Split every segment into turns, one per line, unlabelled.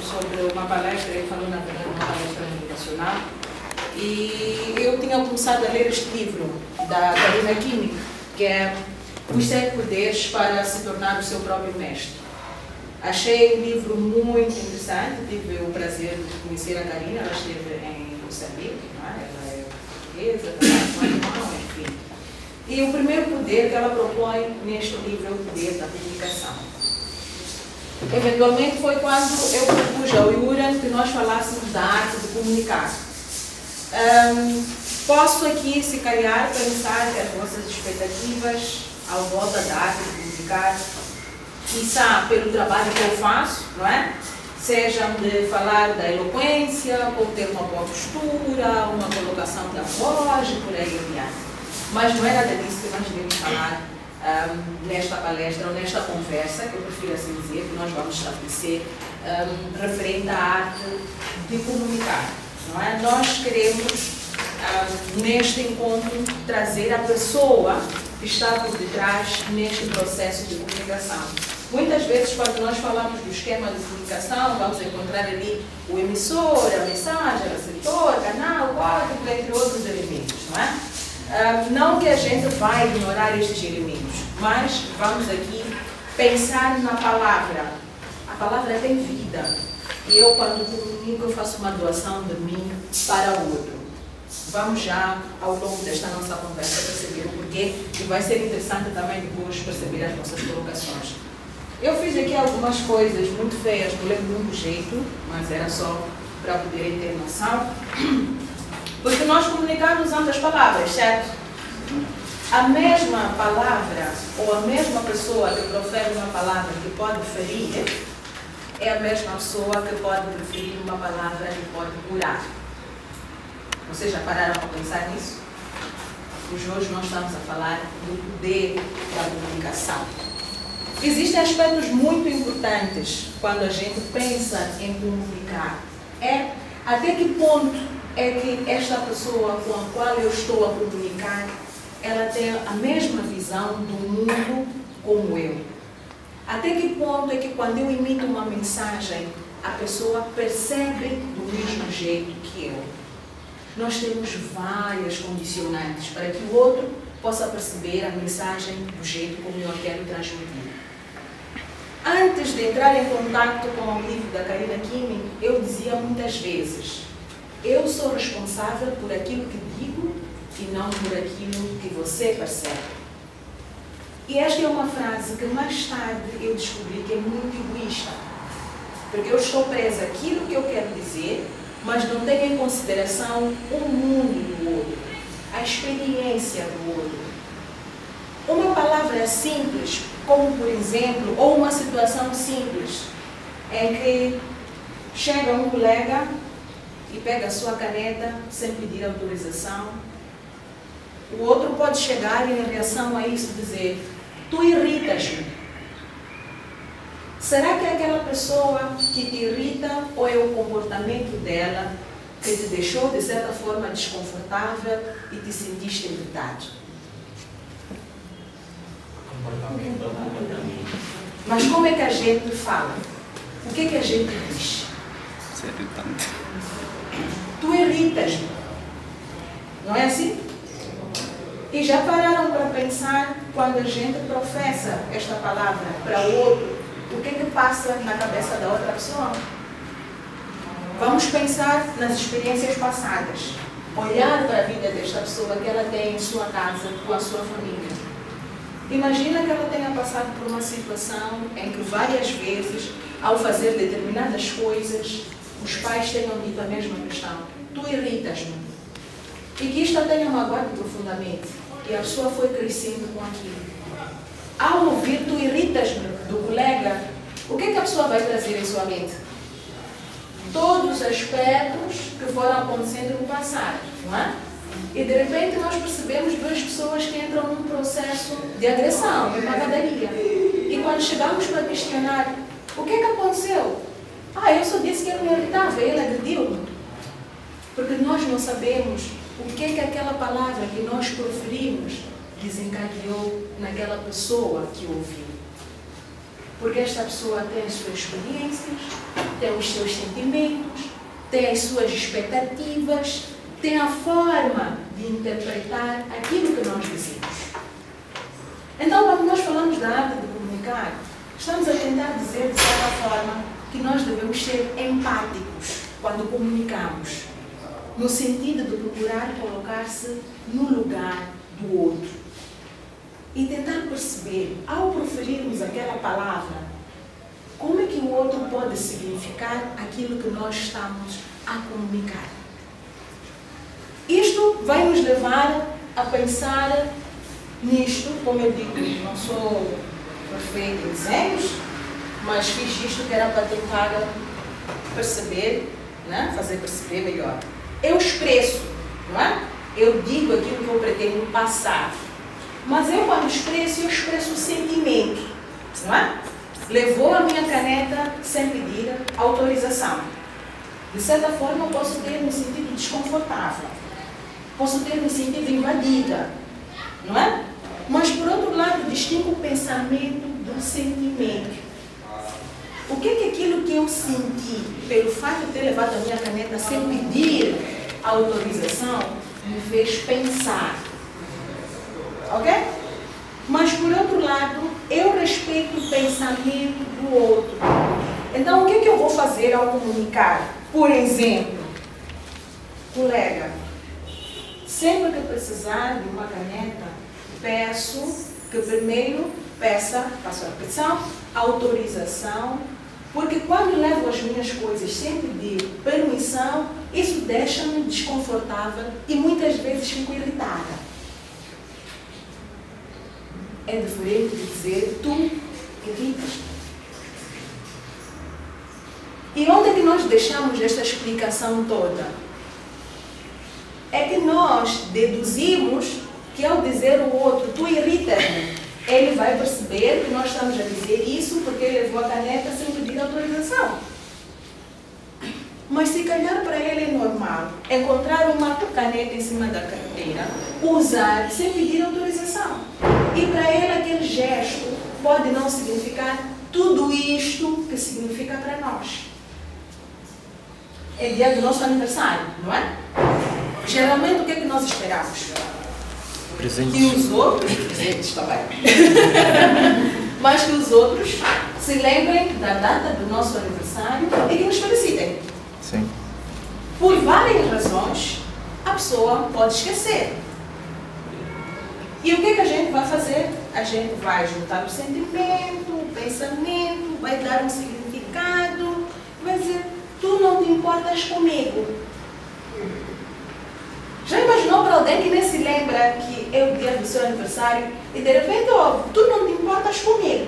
sobre uma palestra, ele falou na verdade uma palestra motivacional, e eu tinha começado a ler este livro da Karina Kimig, que é Os 7 Poderes para se tornar o seu próprio mestre. Achei o livro muito interessante, tive o prazer de conhecer a Karina, ela esteve em Moçambique, não é? Ela é portuguesa, trabalha com irmão, enfim. E o primeiro poder que ela propõe neste livro é o poder da comunicação. Eventualmente foi quando eu propus ao Yuran que nós falássemos da arte de comunicar. Posso aqui, se calhar, pensar que as vossas expectativas ao volta da arte de comunicar, quizá pelo trabalho que eu faço, não é? Sejam de falar da eloquência, ou ter uma boa postura, uma colocação da voz e por aí adiante. Mas não é nada disso que nós devemos falar nesta palestra ou nesta conversa, que eu prefiro assim dizer, que nós vamos estabelecer referente à arte de comunicar. Não é? Nós queremos, neste encontro, trazer a pessoa que está por detrás neste processo de comunicação. Muitas vezes, quando nós falamos do esquema de comunicação, vamos encontrar ali o emissor, a mensagem, o receptor, canal, código, entre outros elementos, não é? Não que a gente vai ignorar estes elementos, mas vamos aqui pensar na palavra. A palavra tem vida. E eu, quando comunico, eu faço uma doação de mim para o outro. Vamos já, ao longo desta nossa conversa, perceber o porquê, e vai ser interessante também depois perceber as nossas colocações. Eu fiz aqui algumas coisas muito feias, não lembro muito do jeito, mas era só para poderem ter noção. Porque nós comunicamos usando as palavras, certo? A mesma palavra, ou a mesma pessoa que profere uma palavra que pode ferir, é a mesma pessoa que pode preferir uma palavra que pode curar. Vocês já pararam para pensar nisso? Pois hoje nós estamos a falar do poder da comunicação. Existem aspectos muito importantes quando a gente pensa em comunicar. Até que ponto é que esta pessoa com a qual eu estou a comunicar, ela tem a mesma visão do mundo como eu? Até que ponto é que quando eu emito uma mensagem, a pessoa percebe do mesmo jeito que eu? Nós temos várias condicionantes para que o outro possa perceber a mensagem do jeito como eu quero transmitir. Antes de entrar em contato com o livro da Karina Kimig, eu dizia muitas vezes: eu sou responsável por aquilo que digo e não por aquilo que você percebe. E esta é uma frase que mais tarde eu descobri que é muito egoísta. Porque eu estou presa àquilo que eu quero dizer, mas não tenho em consideração o mundo do outro, a experiência do outro. Uma palavra simples, como por exemplo, ou uma situação simples, em que chega um colega e pega a sua caneta sem pedir autorização. O outro pode chegar e, em reação a isso, dizer: tu irritas-me. Será que é aquela pessoa que te irrita ou é o comportamento dela que te deixou, de certa forma, desconfortável e te sentiste irritado? Mas como é que a gente fala? O que é que a gente diz?
Isso é irritante.
Tu irritas-me. Não é assim? E já pararam para pensar, quando a gente professa esta palavra para o outro, o que é que passa na cabeça da outra pessoa? Vamos pensar nas experiências passadas. Olhar para a vida desta pessoa que ela tem em sua casa, com a sua família. Imagina que ela tenha passado por uma situação em que várias vezes, ao fazer determinadas coisas, os pais tenham dito a mesma questão: tu irritas-me. E que isto a tenha magoado profundamente. E a pessoa foi crescendo com aquilo. Ao ouvir tu irritas-me do colega, o que é que a pessoa vai trazer em sua mente? Todos os aspectos que foram acontecendo no passado, não é? E de repente nós percebemos duas pessoas que entram num processo de agressão, de pancadaria. E quando chegamos para questionar, o que é que aconteceu? Eu só disse que ele me irritava, ele agrediu-me. Porque nós não sabemos o que é que aquela palavra que nós proferimos desencadeou naquela pessoa que ouviu. Porque esta pessoa tem as suas experiências, tem os seus sentimentos, tem as suas expectativas, tem a forma de interpretar aquilo que nós dizemos. Então, quando nós falamos da arte de comunicar, estamos a tentar dizer, de certa forma, que nós devemos ser empáticos quando comunicamos, no sentido de procurar colocar-se no lugar do outro e tentar perceber, ao proferirmos aquela palavra, como é que o outro pode significar aquilo que nós estamos a comunicar. Isto vai nos levar a pensar nisto, como eu digo, não sou perfeita em desenhos, mas fiz isto que era para tentar perceber, né? Fazer perceber melhor. Eu expresso, não é? Eu digo aquilo que eu pretendo passar, mas eu quando expresso, eu expresso o sentimento, não é? Levou a minha caneta sem pedir autorização. De certa forma, eu posso ter me sentido desconfortável, posso ter me sentido invadida, não é? Mas, por outro lado, distingo o pensamento do sentimento. O que é aquilo que eu senti pelo fato de ter levado a minha caneta sem pedir autorização me fez pensar? Ok? Mas, por outro lado, eu respeito o pensamento do outro. Então, o que eu vou fazer ao comunicar? Por exemplo, colega, sempre que precisar de uma caneta, peço que primeiro faço a petição, autorização, porque quando levo as minhas coisas sem pedir permissão, isso deixa-me desconfortável e muitas vezes fico irritada. É diferente de dizer tu irritas. E onde é que nós deixamos esta explicação toda? É que nós deduzimos que ao dizer o outro, tu irritas-me, ele vai perceber que nós estamos a dizer isso porque ele levou a caneta sem pedir autorização. Mas se calhar para ele é normal encontrar uma caneta em cima da carteira, usar sem pedir autorização. E para ele aquele gesto pode não significar tudo isto que significa para nós. É dia do nosso aniversário, não é? Geralmente o que é que nós esperamos?
Presentes.
Que os outros, presentes também, mas que os outros se lembrem da data do nosso aniversário e que nos felicitem.
Sim.
Por várias razões, a pessoa pode esquecer. E o que a gente vai fazer? A gente vai juntar o sentimento, o pensamento, vai dar um significado, vai dizer, tu não te importas comigo. Já imaginou para alguém que nem se lembra que é o dia do seu aniversário e de repente, tu não te importas comigo?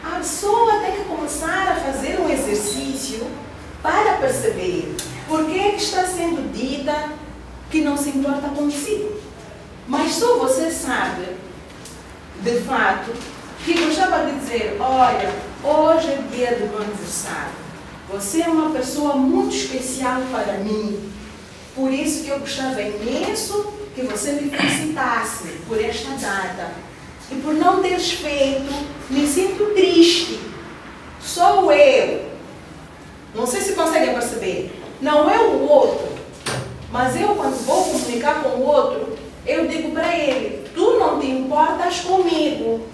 A pessoa tem que começar a fazer um exercício para perceber por que está sendo dita que não se importa consigo. Mas só você sabe, de fato, que gostava de dizer, olha, hoje é dia do meu aniversário. Você é uma pessoa muito especial para mim. Por isso que eu gostava imenso que você me felicitasse por esta data. E por não teres feito, me sinto triste. Sou eu. Não sei se conseguem perceber. Não é o outro. Mas eu, quando vou comunicar com o outro, eu digo para ele, tu não te importas comigo.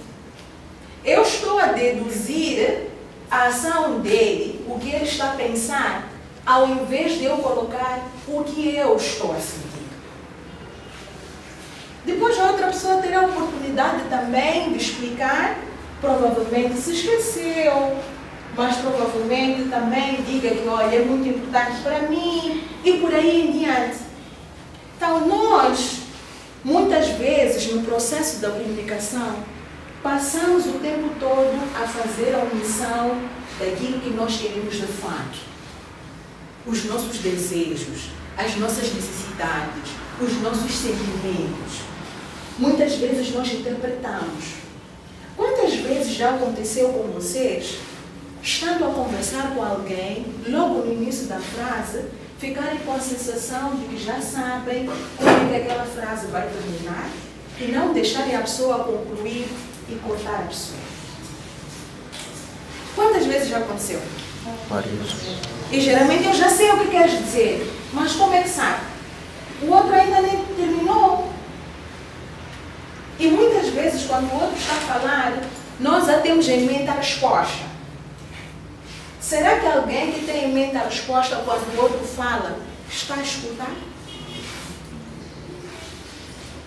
Eu estou a deduzir a ação dele, o que ele está a pensar, ao invés de eu colocar o que eu estou a sentir. Depois a outra pessoa terá a oportunidade também de explicar, provavelmente se esqueceu, mas provavelmente também diga que, olha, é muito importante para mim, e por aí em diante. Então nós, muitas vezes no processo da comunicação, passamos o tempo todo a fazer a omissão daquilo que nós queremos de fato. Os nossos desejos, as nossas necessidades, os nossos sentimentos. Muitas vezes nós interpretamos. Quantas vezes já aconteceu com vocês, estando a conversar com alguém, logo no início da frase, ficarem com a sensação de que já sabem como é que aquela frase vai terminar e não deixarem a pessoa concluir e cortar a pessoa? Quantas vezes já aconteceu?
Várias.
E geralmente eu já sei o que queres dizer, mas como é que sabe? O outro ainda nem terminou. E muitas vezes, quando o outro está a falar, nós já temos em mente a resposta. Será que alguém que tem em mente a resposta quando o outro fala, está a escutar?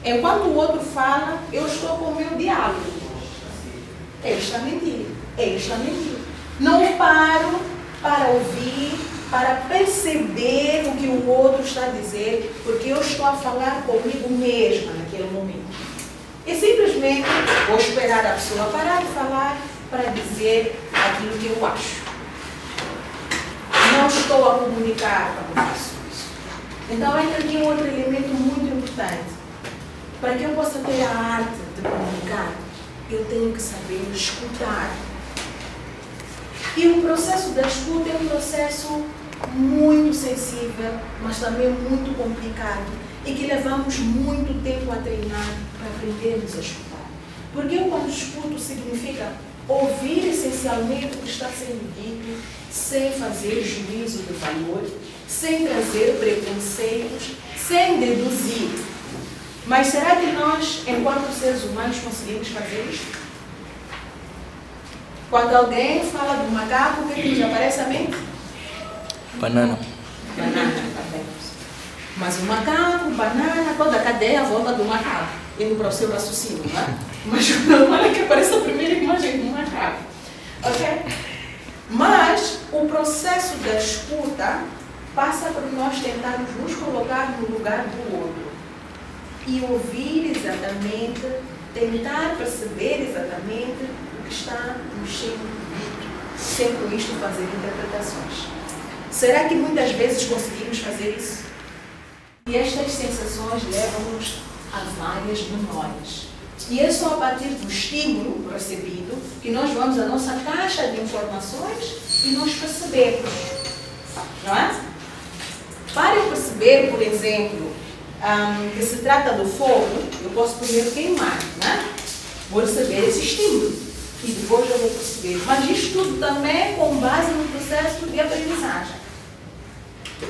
Enquanto o outro fala, eu estou com o meu diálogo. Ele está mentindo. Ele está mentindo. Não paro para ouvir, para perceber o que o outro está a dizer, porque eu estou a falar comigo mesma naquele momento. E simplesmente vou esperar a pessoa parar de falar para dizer aquilo que eu acho. Não estou a comunicar quando faço isso. Então entra aqui um outro elemento muito importante. Para que eu possa ter a arte de comunicar, eu tenho que saber escutar. E o processo da escuta é um processo muito sensível, mas também muito complicado e que levamos muito tempo a treinar para aprendermos a escutar. Porque eu, quando escuto, significa ouvir essencialmente o que está sendo dito, sem fazer juízo de valor, sem trazer preconceitos, sem deduzir. Mas será que nós, enquanto seres humanos, conseguimos fazer isso? Quando alguém fala do macaco, o que nos aparece à mente?
Banana.
Banana também. Mas o macaco, banana, toda a cadeia volta do macaco, indo para o seu raciocínio, não é? Mas o normal é que apareça a primeira imagem do macaco. Ok? Mas o processo da escuta passa por nós tentarmos nos colocar no lugar do outro e ouvir exatamente, tentar perceber exatamente o que está nos sendo dito, sem com isto fazer interpretações. Será que muitas vezes conseguimos fazer isso? E estas sensações levam-nos a várias memórias. E é só a partir do estímulo recebido que nós vamos à nossa caixa de informações e nós percebemos. Não é? Para eu perceber, por exemplo, que se trata do fogo, eu posso primeiro queimar, né? Vou receber esse estímulo e depois eu vou perceber. Mas isto tudo também com base no processo de aprendizagem.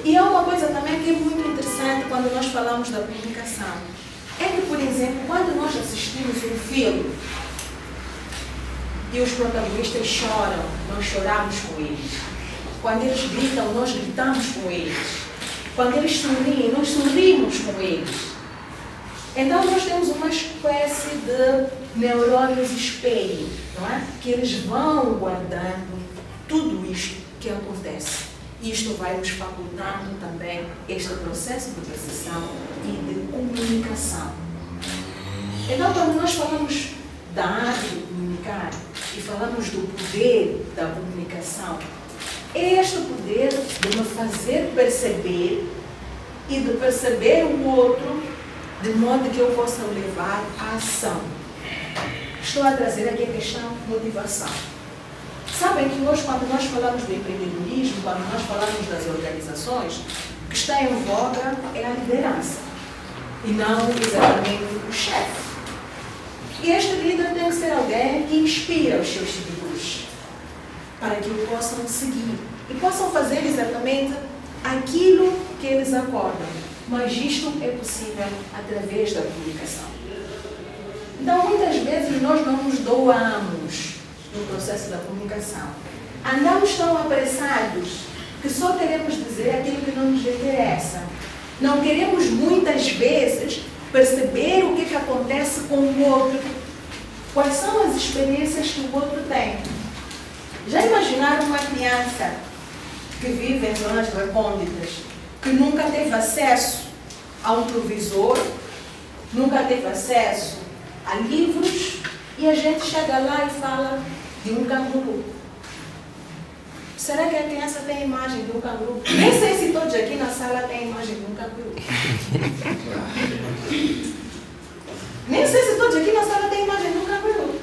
E há uma coisa também que é muito interessante quando nós falamos da comunicação. É que, por exemplo, quando nós assistimos um filme e os protagonistas choram, nós choramos com eles. Quando eles gritam, nós gritamos com eles. Quando eles sorriem, nós sorrimos com eles. Então nós temos uma espécie de neurônios espelho, não é? Que eles vão guardando tudo isto que acontece. Isto vai nos facultando também este processo de percepção e de comunicação. Então, quando nós falamos da arte de comunicar e falamos do poder da comunicação, é este poder de me fazer perceber e de perceber o outro de modo que eu possa levar à ação. Estou a trazer aqui a questão motivação. Sabem que hoje, quando nós falamos do empreendedorismo, quando nós falamos das organizações, o que está em voga é a liderança e não exatamente o chefe. E este líder tem que ser alguém que inspira os seus seguidores para que o possam seguir e possam fazer exatamente aquilo que eles acordam. Mas isto é possível através da comunicação. Então, muitas vezes, nós não nos doamos no processo da comunicação. Andamos tão apressados que só queremos dizer aquilo que não nos interessa. Não queremos muitas vezes perceber o que acontece com o outro. Quais são as experiências que o outro tem? Já imaginaram uma criança que vive em zonas recônditas, que nunca teve acesso a um provisor, nunca teve acesso a livros, e a gente chega lá e fala de um canguru? Será que a criança tem a imagem de um canguru? Nem sei se todos aqui na sala têm a imagem de um canguru. Nem sei se todos aqui na sala têm a imagem de um canguru.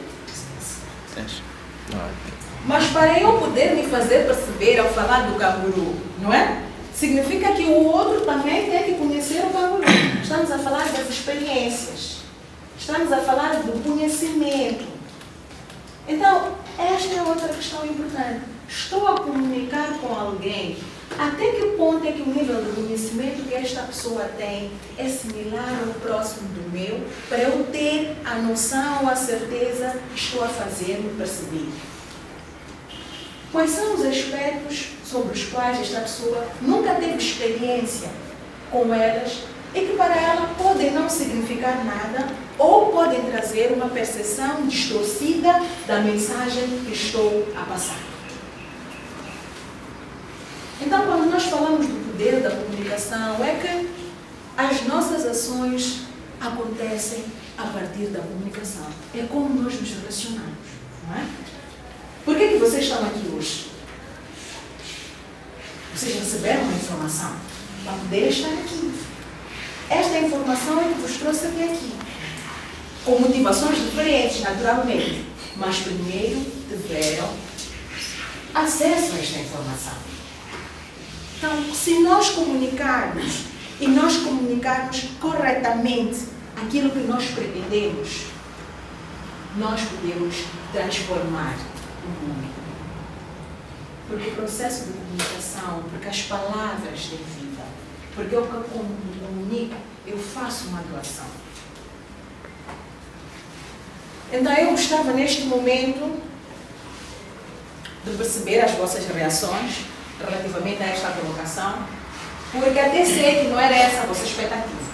Mas para eu poder me fazer perceber ao falar do canguru, não é? Significa que o outro também tem que conhecer o canguru. Estamos a falar das experiências. Estamos a falar do conhecimento. Então, esta é outra questão importante. Estou a comunicar com alguém, até que ponto é que o nível de conhecimento que esta pessoa tem é similar ao próximo do meu, para eu ter a noção, a certeza que estou a fazer-me perceber? Quais são os aspectos sobre os quais esta pessoa nunca teve experiência com elas e que para ela podem não significar nada ou podem trazer uma percepção distorcida da mensagem que estou a passar? Então, quando nós falamos do poder da comunicação, é que as nossas ações acontecem a partir da comunicação. É como nós nos relacionamos, não é? Por que vocês estão aqui hoje? Vocês receberam uma informação para poder estar aqui. Esta informação é que vos trouxe até aqui, com motivações diferentes, naturalmente, mas primeiro tiveram acesso a esta informação. Então, se nós comunicarmos e nós comunicarmos corretamente aquilo que nós pretendemos, nós podemos transformar o mundo. Porque o processo de comunicação, porque as palavras têm vida, porque eu comunico, eu faço uma doação. Então eu gostava neste momento de perceber as vossas reações relativamente a esta colocação, porque até sei que não era essa a vossa expectativa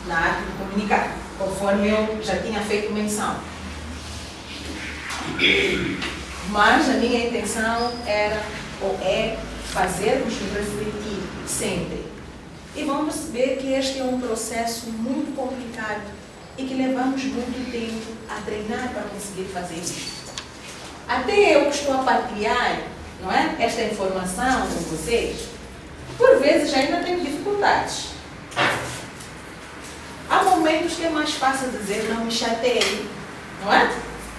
na arte de comunicar, conforme eu já tinha feito menção. Mas a minha intenção era, ou é, fazer-vos refletir sempre. E vamos perceber que este é um processo muito complicado e que levamos muito tempo a treinar para conseguir fazer isto. Até eu que estou a partilhar, não é, esta informação com vocês, por vezes ainda tenho dificuldades. Há momentos que é mais fácil dizer não me chateie, não é?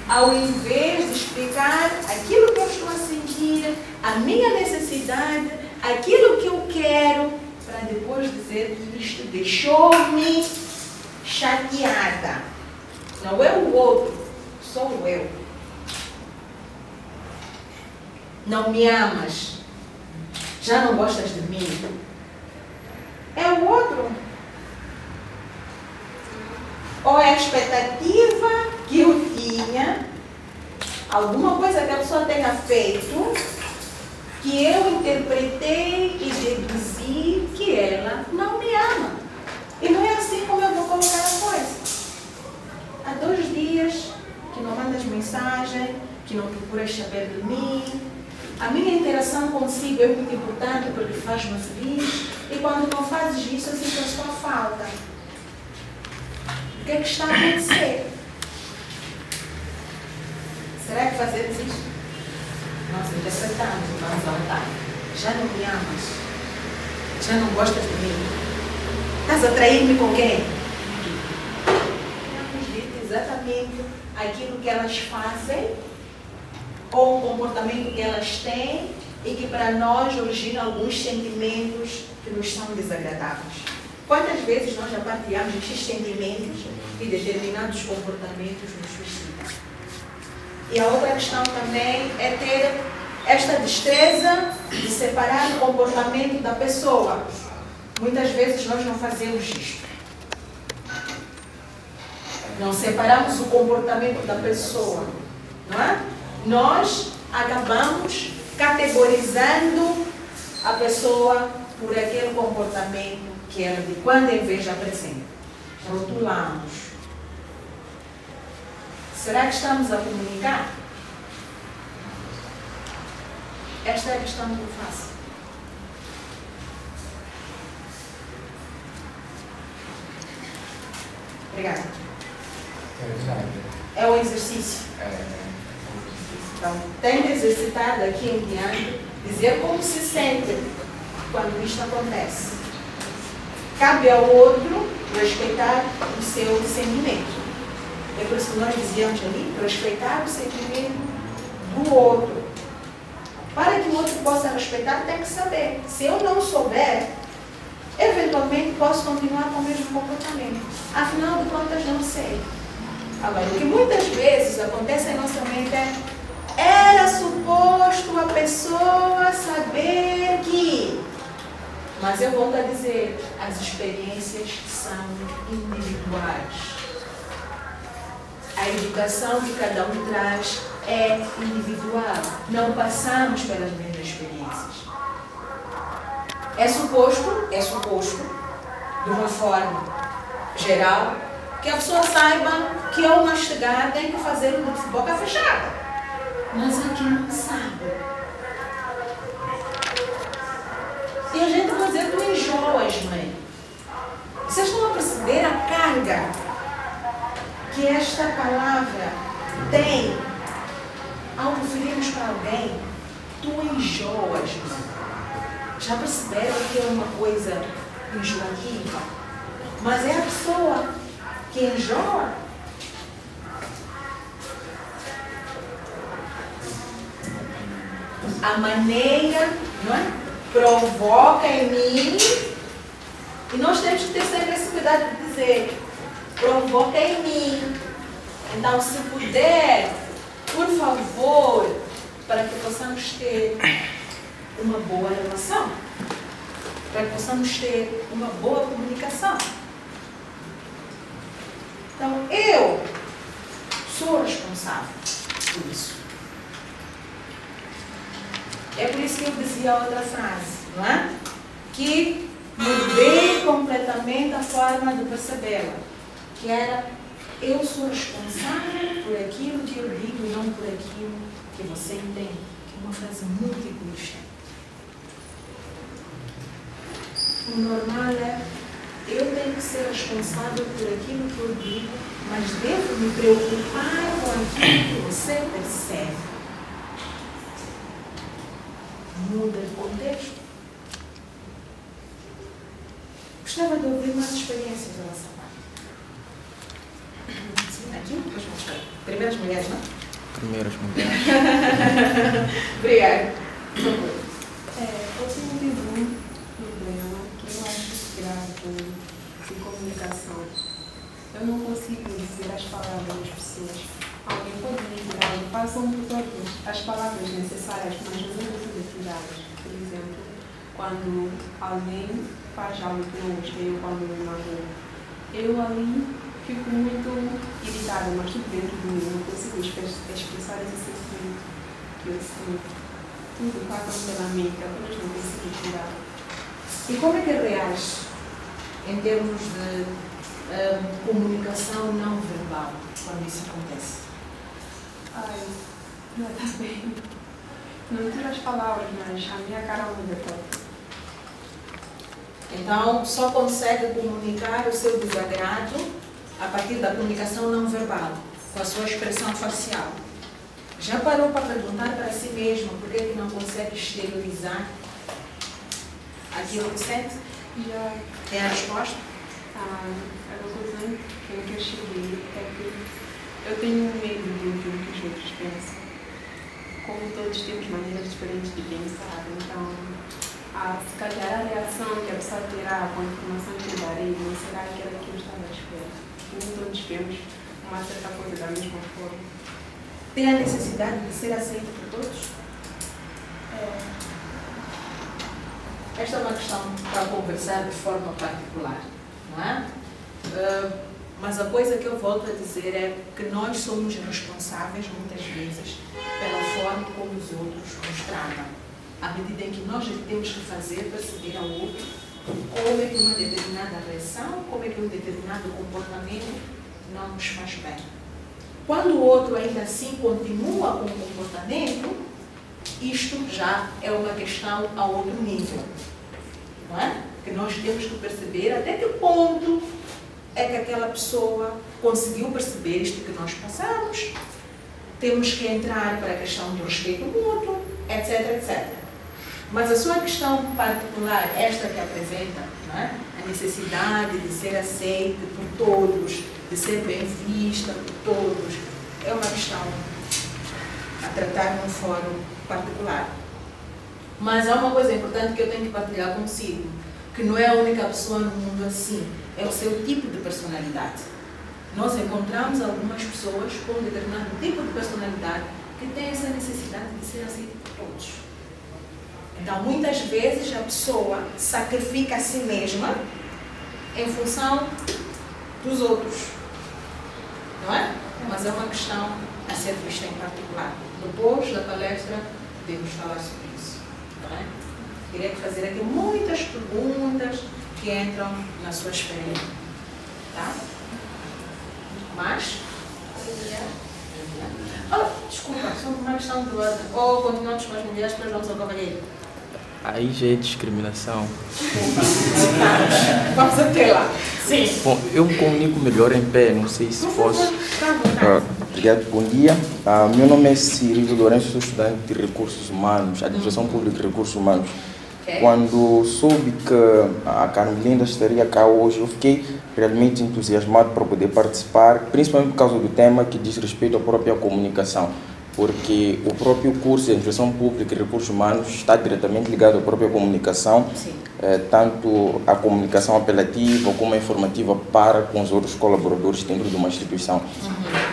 Ao invés de explicar aquilo que eu estou a sentir, a minha necessidade, aquilo que eu quero, para depois dizer que isto deixou-me chateada. Não é o outro, sou eu. Não me amas, já não gostas de mim. É o outro. Ou é a expectativa que eu tinha, alguma coisa que a pessoa tenha feito, que eu interpretei e deduzi que ela não me ama. E não é assim como eu vou colocar a coisa. Há 2 dias que não mandas mensagem, que não procuras saber de mim. A minha interação consigo é muito importante porque faz-me feliz. E quando não fazes isso, eu sinto a sua falta. O que é que está a acontecer? Será que fazemos isso? Nós interpretamos e vamos ao altar. Já não me amas? Já não gostas de mim? Estás a trair-me com quem? Temos dito exatamente aquilo que elas fazem ou o comportamento que elas têm e que para nós origina alguns sentimentos que nos são desagradáveis. Quantas vezes nós já partilhamos esses sentimentos e determinados comportamentos nos suscitam? E a outra questão também é ter esta destreza de separar o comportamento da pessoa. Muitas vezes nós não fazemos isto. Não separamos o comportamento da pessoa, não é? Nós acabamos categorizando a pessoa por aquele comportamento que ela de quando em vez apresenta. Rotulamos. Será que estamos a comunicar? Esta é a questão que eu faço. Obrigada. É um exercício. Então, tem de exercitar daqui em diante, dizer como se sente quando isto acontece. Cabe ao outro respeitar o seu sentimento. É por isso que nós dizíamos ali, respeitar o sentimento do outro. Para que o outro possa respeitar, tem que saber. Se eu não souber, eventualmente posso continuar com o mesmo comportamento. Afinal de contas, não sei. Agora, o que muitas vezes acontece em nossa mente é: era suposto a pessoa saber Mas eu volto a dizer, as experiências são individuais. A educação que cada um traz é individual. Não passamos pelas mesmas experiências. É suposto, de uma forma geral, que a pessoa saiba que ao mastigar tem que fazer de boca fechada. Mas há quem não sabe. E a gente vai dizer, tu enjoas, mãe. Vocês estão a perceber a carga que esta palavra tem ao referirmos para alguém? Tu enjoas, mãe. Já perceberam que é uma coisa enjoativa? Mas é a pessoa que enjoa. A maneira, não é? Provoca em mim, e nós temos que ter sempre esse cuidado de dizer, provoca em mim. Então, se puder, por favor, para que possamos ter uma boa relação, para que possamos ter uma boa comunicação. Então, eu sou responsável por isso. É por isso que eu dizia a outra frase, não é? Que mudei completamente a forma de percebê-la. Que era, eu sou responsável por aquilo que eu digo e não por aquilo que você entende. Que é uma frase muito egoísta. O normal é, eu tenho que ser responsável por aquilo que eu digo, mas devo me preocupar com aquilo que você percebe. Muda de contexto. Gostava de ouvir mais experiências da nossa parte. Sim, aqui, depois vamos ver. Primeiras mulheres, não?
Primeiras mulheres.
Obrigada. Por favor.
Eu tive um problema que eu acho grave de comunicação. Eu não consigo dizer as palavras das pessoas. Alguém pode me dizer, passam por todas as palavras necessárias, mas não são necessidades. Por exemplo, quando alguém faz algo que não gostei ou quando me magoou, eu ali fico muito irritada, mas tudo dentro de mim, não consigo expressar esse sentimento que eu sinto. Tudo passa pela mente, apenas não consigo tirar.
E como é que reage em termos de comunicação não verbal, quando isso acontece?
Ai, não está bem. Não tiro as palavras, mas a minha cara muda toda.
Então, só consegue comunicar o seu desagrado a partir da comunicação não verbal, com a sua expressão facial. Já parou para perguntar para si mesmo por que não consegue exteriorizar aquilo que sente?
Já.
Tem a resposta?
A conclusão que eu cheguei é que eu tenho medo do que os outros pensam. Como todos temos maneiras diferentes de pensar, então, se calhar a reação que a pessoa terá com a informação que eu darei não será aquela que eu estava à espera. Nem todos vemos uma certa coisa da mesma forma.
Tem a necessidade de ser aceito por todos? Esta é uma questão para conversar de forma particular, não é? Mas a coisa que eu volto a dizer é que nós somos responsáveis, muitas vezes, pela forma como os outros nos tratam. À medida em que nós temos que fazer perceber ao outro como é que uma determinada reação, como é que um determinado comportamento não nos faz bem. Quando o outro ainda assim continua com o comportamento, isto já é uma questão a outro nível. Não é? Que nós temos que perceber até que ponto é que aquela pessoa conseguiu perceber isto que nós passamos. Temos que entrar para a questão do respeito mútuo, etc, etc. Mas a sua questão particular, esta que apresenta, não é? A necessidade de ser aceita por todos, de ser bem vista por todos, é uma questão a tratar num fórum particular. Mas há uma coisa importante que eu tenho que partilhar consigo, que não é a única pessoa no mundo assim, é o seu tipo de personalidade. Nós encontramos algumas pessoas com um determinado tipo de personalidade que tem essa necessidade de ser aceito por todos. Então, muitas vezes a pessoa sacrifica a si mesma em função dos outros, não é? Mas é uma questão a ser vista em particular. Depois da palestra, podemos falar sobre isso, não é? Queria fazer aqui muitas perguntas que entram na sua esfera, tá? Mas... desculpa, só uma questão de ordem. Ou continuamos com as mulheres, depois vamos ao cavalheiro.
Aí já é discriminação.
Vamos até lá. Sim.
Bom, eu me comunico melhor em pé, não sei se posso.
Obrigado, bom dia. Meu nome é Cirilo Lourenço, sou estudante de Recursos Humanos, Administração Pública de Recursos Humanos.
Okay.
Quando soube que a Carmelinda estaria cá hoje, eu fiquei realmente entusiasmado para poder participar, principalmente por causa do tema que diz respeito à própria comunicação, porque o próprio curso de Administração Pública e Recursos Humanos está diretamente ligado à própria comunicação, tanto a comunicação apelativa como a informativa para com os outros colaboradores dentro de uma instituição.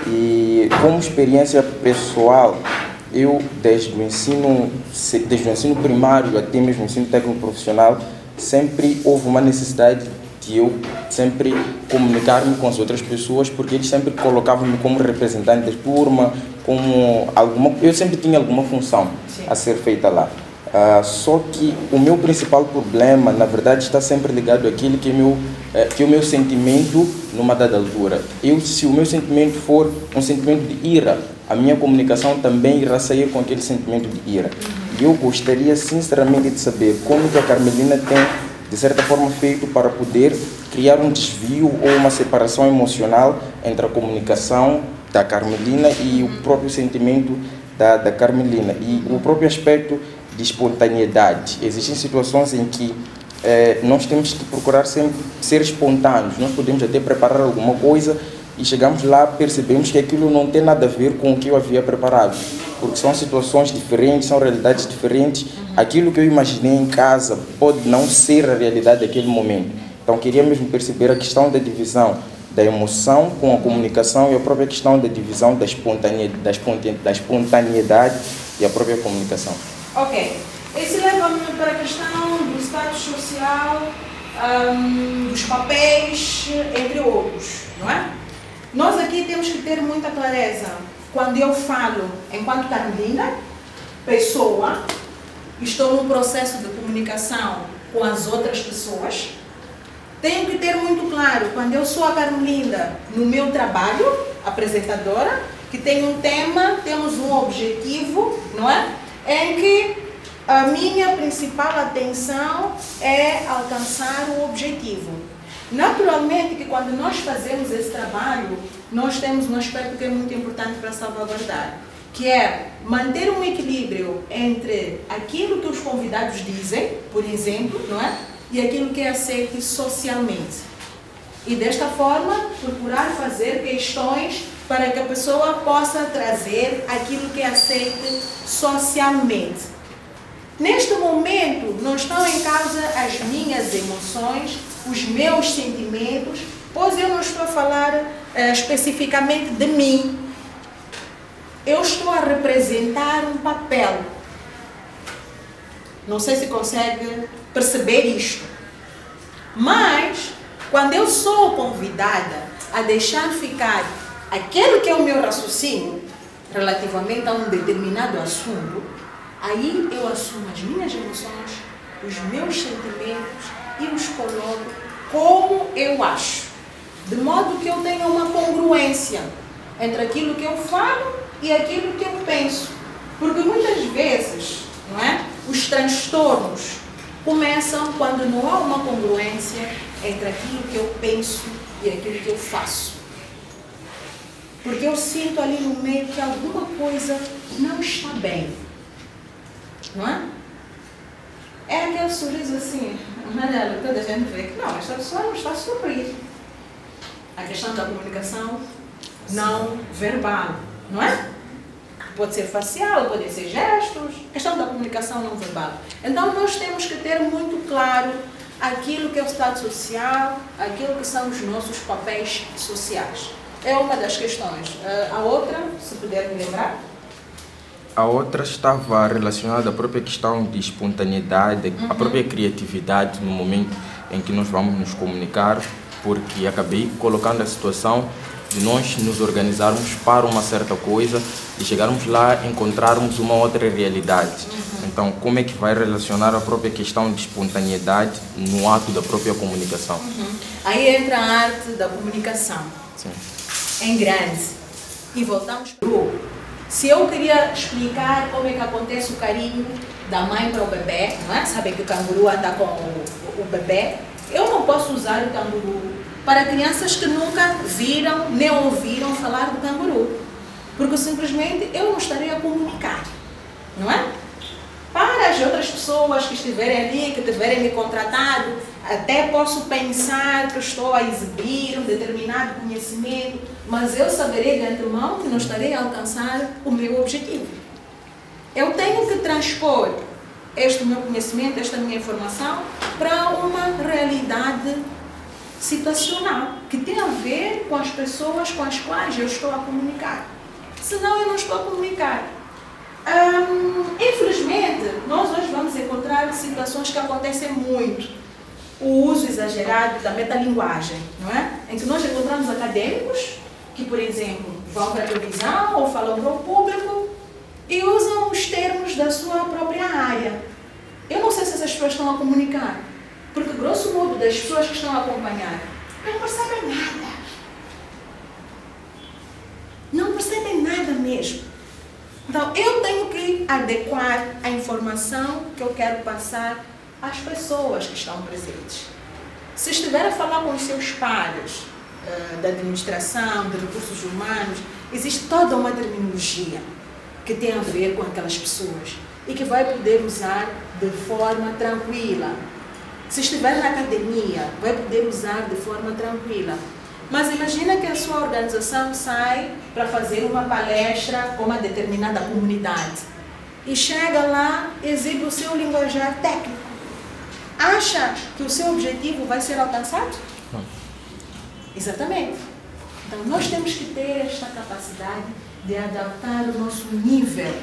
E como experiência pessoal, eu desde o ensino primário até mesmo o ensino técnico profissional, sempre houve uma necessidade de eu sempre comunicar-me com as outras pessoas, porque eles sempre colocavam-me como representante da turma, eu sempre tinha alguma função a ser feita lá. Só que o meu principal problema, na verdade, está sempre ligado àquilo que é o meu sentimento numa dada altura. Se o meu sentimento for um sentimento de ira, a minha comunicação também irá sair com aquele sentimento de ira. E eu gostaria sinceramente de saber como que a Carmelina tem, de certa forma, feito para poder criar um desvio ou uma separação emocional entre a comunicação da Carmelina e o próprio sentimento da Carmelina. E o próprio aspecto de espontaneidade. Existem situações em que nós temos que procurar sempre ser espontâneos. Nós podemos até preparar alguma coisa e chegamos lá, percebemos que aquilo não tem nada a ver com o que eu havia preparado, porque são situações diferentes, são realidades diferentes. Aquilo que eu imaginei em casa pode não ser a realidade daquele momento. Então queria mesmo perceber a questão da divisão da emoção com a comunicação e a própria questão da divisão da espontaneidade e a própria comunicação.
Ok. Isso leva-me para a questão do status social, dos papéis, entre outros, não é? Nós aqui temos que ter muita clareza. Quando eu falo enquanto Carmelina, pessoa, estou num processo de comunicação com as outras pessoas, tenho que ter muito claro, quando eu sou a Carmelina no meu trabalho, apresentadora, que tem um tema, temos um objetivo, não é? Em que a minha principal atenção é alcançar o objetivo. Naturalmente que quando nós fazemos esse trabalho, nós temos um aspecto que é muito importante para salvaguardar, que é manter um equilíbrio entre aquilo que os convidados dizem, por exemplo, não é? E aquilo que é aceito socialmente. E desta forma, procurar fazer questões para que a pessoa possa trazer aquilo que é aceito socialmente. Neste momento, não estão em causa as minhas emoções, os meus sentimentos, pois eu não estou a falar especificamente de mim. Eu estou a representar um papel. Não sei se consegue perceber isto. Mas, quando eu sou convidada a deixar ficar aquele que é o meu raciocínio relativamente a um determinado assunto, aí eu assumo as minhas emoções, os meus sentimentos e os coloco como eu acho. De modo que eu tenha uma congruência entre aquilo que eu falo e aquilo que eu penso. Porque muitas vezes, não é? Os transtornos começam quando não há uma congruência entre aquilo que eu penso e aquilo que eu faço. Porque eu sinto ali no meio que alguma coisa não está bem. Não é? É aquele sorriso assim, amarelo, toda a gente vê que não, esta pessoa não está a sorrir. A questão da comunicação não verbal, não é? Pode ser facial, pode ser gestos, questão da comunicação não verbal. Então nós temos que ter muito claro aquilo que é o estado social, aquilo que são os nossos papéis sociais. É uma das questões. A outra, se puder me lembrar.
A outra estava relacionada à própria questão de espontaneidade, a própria criatividade no momento em que nós vamos nos comunicar, porque acabei colocando a situação de nós nos organizarmos para uma certa coisa e chegarmos lá e encontrarmos uma outra realidade. Então, como é que vai relacionar a própria questão de espontaneidade no ato da própria comunicação?
Aí entra a arte da comunicação.
Sim.
Em grande. E voltamos para o... Se eu queria explicar como é que acontece o carinho da mãe para o bebê, não é? Sabe que o canguru anda com o bebê? Eu não posso usar o canguru para crianças que nunca viram nem ouviram falar do canguru. Porque simplesmente eu não estarei a comunicar, não é? Para as outras pessoas que estiverem ali, que tiverem me contratado, até posso pensar que estou a exibir um determinado conhecimento, mas eu saberei de antemão que não estarei a alcançar o meu objetivo. Eu tenho que transpor este meu conhecimento, esta minha informação, para uma realidade situacional, que tem a ver com as pessoas com as quais eu estou a comunicar. Senão eu não estou a comunicar. Infelizmente, nós hoje vamos encontrar situações que acontecem muito. O uso exagerado da metalinguagem, não é? Em que nós encontramos acadêmicos que, por exemplo, vão para a televisão ou falam para o público e usam os termos da sua própria área. Eu não sei se essas pessoas estão a comunicar, porque, grosso modo, das pessoas que estão a acompanhar não percebem nada. Não percebem nada mesmo. Então, eu tenho que adequar a informação que eu quero passar às pessoas que estão presentes. Se estiver a falar com os seus pares da administração, de recursos humanos, existe toda uma terminologia que tem a ver com aquelas pessoas e que vai poder usar de forma tranquila. Se estiver na academia, vai poder usar de forma tranquila. Mas imagina que a sua organização sai para fazer uma palestra com uma determinada comunidade e chega lá, exibe o seu linguajar técnico. Acha que o seu objetivo vai ser alcançado?
Não.
Exatamente. Então nós temos que ter esta capacidade de adaptar o nosso nível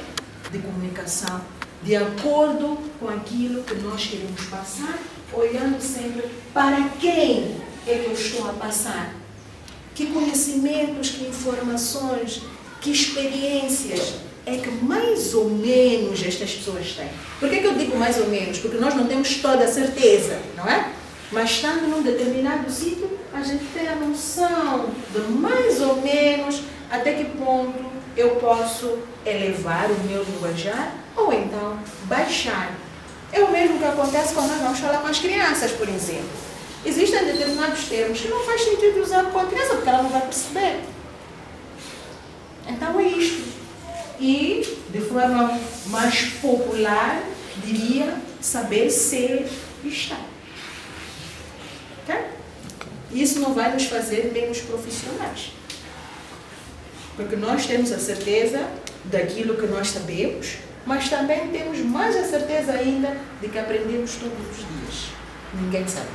de comunicação de acordo com aquilo que nós queremos passar, olhando sempre para quem é que eu estou a passar. Que conhecimentos, que informações, que experiências é que mais ou menos estas pessoas têm. Por que eu digo mais ou menos? Porque nós não temos toda a certeza, não é? Mas estando num determinado sítio, a gente tem a noção de mais ou menos até que ponto eu posso elevar o meu linguajar ou então baixar. É o mesmo que acontece quando nós vamos falar com as crianças, por exemplo. Existem determinados termos que não faz sentido usar com a criança, porque ela não vai perceber. Então é isto. E, de forma mais popular, diria, saber ser e estar. Okay? Isso não vai nos fazer menos profissionais. Porque nós temos a certeza daquilo que nós sabemos, mas também temos mais a certeza ainda de que aprendemos todos os dias. Ninguém sabe.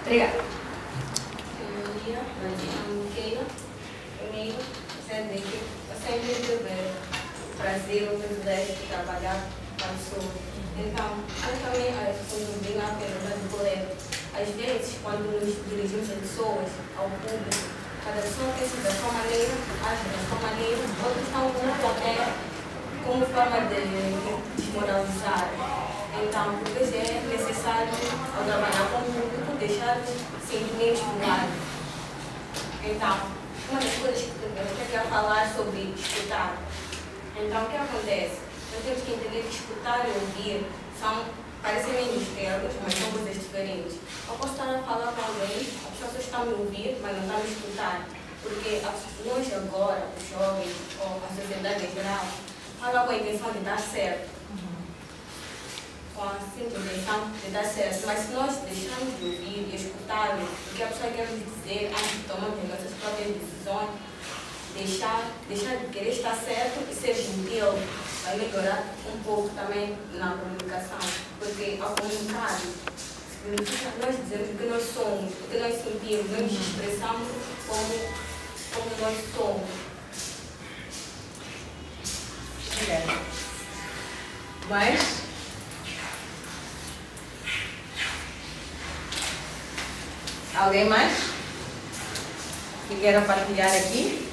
Obrigada.
Bom dia, me chamo Keila. Comigo, eu sempre tive prazer ou privilégio de trabalhar com pessoas. Então, eu também, quando vim a pergunta do colega, às vezes, quando nos dirigimos a pessoas, ao público, cada pessoa pensa da sua maneira, age da sua maneira, outros estão muito até como forma de desmoralizar. Então, por vezes é necessário, ao trabalhar com o público, deixar os sentimentos do lado. Então, uma das coisas que eu quero falar sobre escutar. Então, o que acontece? Nós temos que entender que escutar e ouvir parecem menos termos, mas são coisas diferentes. Eu posso estar a falar com alguém, a pessoa só está a me ouvir, mas não está a me escutar. Porque nós agora, os jovens, ou a sociedade em geral, falam com a intenção de dar certo. Com a simples intenção de dar certo. Mas se nós deixarmos de ouvir e escutar o que a pessoa quer nos dizer antes de tomarmos nossas próprias decisões, deixar de querer estar certo e ser gentil, vai melhorar um pouco também na comunicação. Porque ao comunicar, significa nós dizemos o que nós somos, o que nós sentimos, nós nos expressamos como nós somos.
Mais? Alguém mais? Que queira partilhar aqui?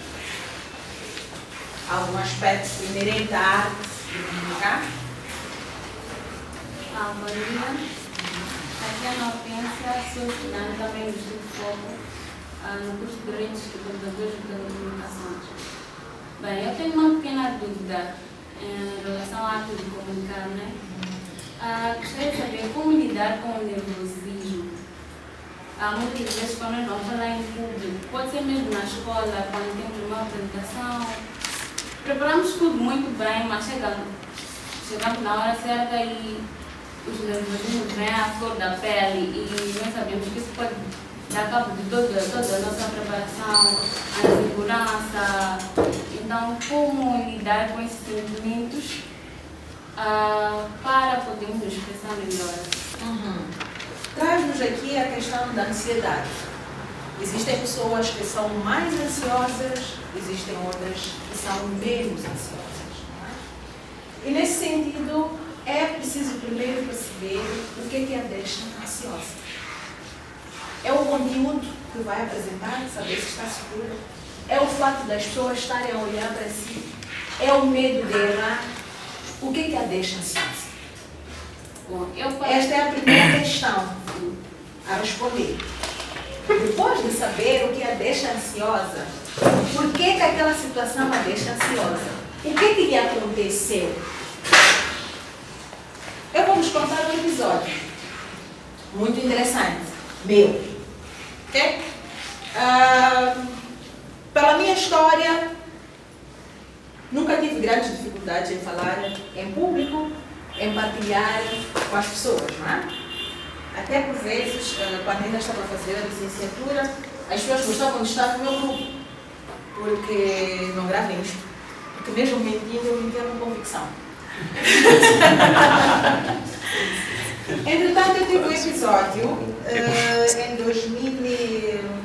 Algum aspecto inerente à arte de comunicar?
Bom dia. Aqui a não pensa, sou estudante também do Estudo Foco no curso de Redes de Computadores e Telecomunicações. Bem, eu tenho uma pequena dúvida em relação à arte de comunicar, né? Gostaria de saber como lidar com o nervosismo. Muitas vezes quando nós vamos falar em público, pode ser mesmo na escola, quando temos uma apresentação, preparamos tudo muito bem, mas chegamos na hora certa e os nervosismos vêm à flor da pele e nós sabemos que isso pode dar cabo de toda a nossa preparação, a segurança. Então, como lidar com esses sentimentos para podermos nos expressar melhor?
Traz-nos aqui a questão da ansiedade. Existem pessoas que são mais ansiosas, existem outras que são menos ansiosas. Não é? E nesse sentido, é preciso primeiro perceber o que é que a deixa ansiosa. É o conteúdo que vai apresentar, saber se está segura. É o fato das pessoas estarem a olhar para si. É o medo de errar. O que é que a deixa ansiosa?
Bom,
esta é a primeira questão a responder. Depois de saber o que a deixa ansiosa, por que aquela situação a deixa ansiosa? O que lhe aconteceu? Eu vou vos contar um episódio muito interessante, meu. Okay? Pela minha história, nunca tive grandes dificuldades em falar em público, em partilhar com as pessoas, não é? Até por vezes, quando ainda estava a fazer a licenciatura, as pessoas gostavam de estar no meu grupo, porque não gravem isto, porque mesmo mentindo, eu mentia com convicção. Entretanto, eu tive um episódio em 2000,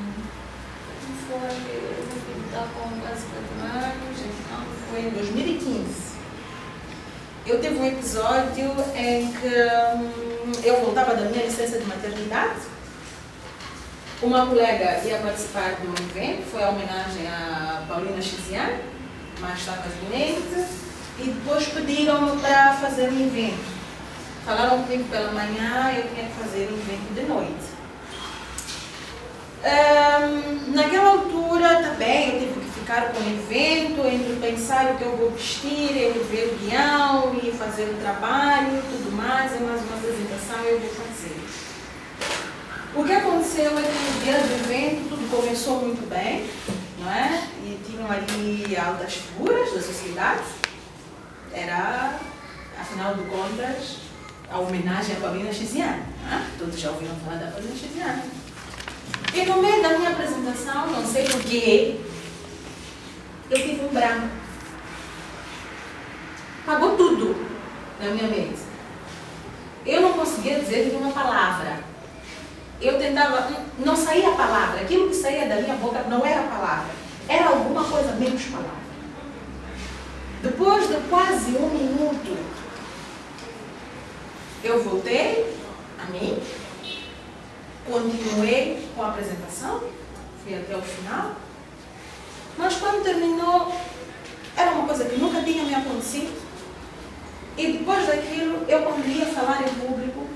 com quase 4 anos, então foi em 2015. Eu tive um episódio em que eu voltava da minha licença de maternidade. Uma colega ia participar de um evento, foi a homenagem a Paulina Chiziane, mais tarde Bonete, e depois pediram-me para fazer um evento. Falaram comigo pela manhã, eu tinha que fazer um evento de noite. Naquela altura também eu tive que ficar com o evento, entre pensar o que eu vou vestir, entre ver o guião e fazer o trabalho, tudo mais, e mais uma apresentação eu vou fazer. O que aconteceu é que no dia do evento tudo começou muito bem, não é? E tinham ali altas figuras da sociedade. Era, afinal de contas, a homenagem a Paulina Chiziane. Todos já ouviram falar da Paulina Chiziane. E no meio da minha apresentação, não sei porquê, eu tive um branco. Apagou tudo na minha mente. Eu não conseguia dizer nenhuma palavra. Eu tentava, não saía a palavra. Aquilo que saía da minha boca não era palavra. Era alguma coisa menos palavra. Depois de quase 1 minuto, eu voltei a mim, continuei com a apresentação, fui até o final, mas quando terminou, era uma coisa que nunca tinha me acontecido, e depois daquilo, eu quando ia falar em público,